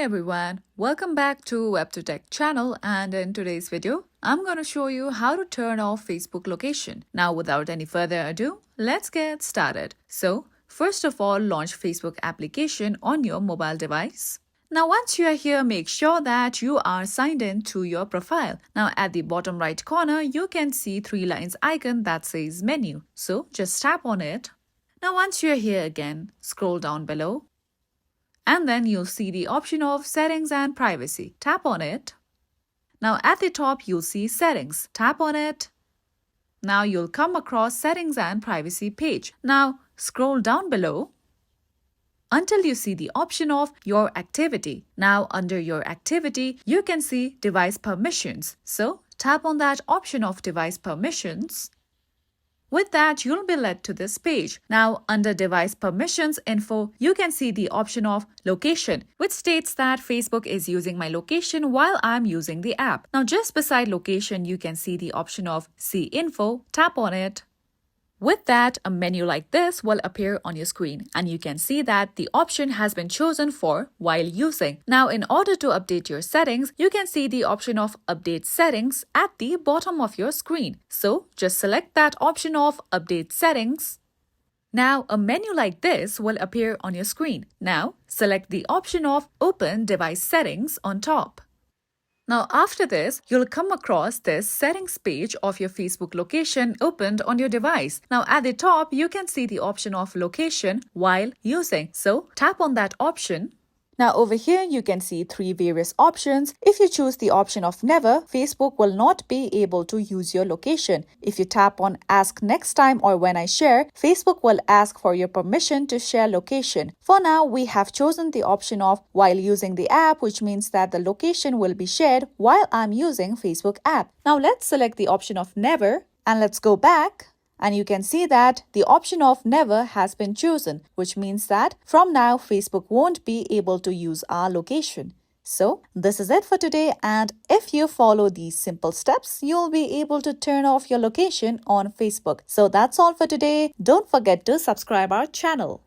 everyone, welcome back to WebToTech channel, and in today's video, I'm going to show you how to turn off Facebook location. Now without any further ado, let's get started. So first of all, launch Facebook application on your mobile device. Now once you are here, make sure that you are signed in to your profile. Now at the bottom right corner, you can see three lines icon that says menu. So just tap on it. Now once you are here again, scroll down below. And then you'll see the option of Settings and Privacy. Tap on it. Now at the top, you'll see Settings. Tap on it. Now you'll come across Settings and Privacy page. Now scroll down below until you see the option of Your Activity. Now under Your Activity, you can see Device Permissions. So tap on that option of Device Permissions. With that, you'll be led to this page. Now, under Device Permissions info, you can see the option of Location, which states that Facebook is using my location while I'm using the app. Now, just beside Location, you can see the option of See Info. Tap on it. With that, a menu like this will appear on your screen, and you can see that the option has been chosen for while using. Now, in order to update your settings, you can see the option of Update Settings at the bottom of your screen. So, just select that option of Update Settings. Now, a menu like this will appear on your screen. Now, select the option of Open Device Settings on top. Now after this, you'll come across this settings page of your Facebook location opened on your device. Now at the top, you can see the option of location while using. So tap on that option. Now over here, you can see three various options. If you choose the option of never, Facebook will not be able to use your location. If you tap on ask next time or when I share, Facebook will ask for your permission to share location. For now, we have chosen the option of while using the app, which means that the location will be shared while I'm using Facebook app. Now let's select the option of never and let's go back. And you can see that the option of never has been chosen, which means that from now, Facebook won't be able to use our location. So this is it for today. And if you follow these simple steps, you'll be able to turn off your location on Facebook. So that's all for today. Don't forget to subscribe our channel.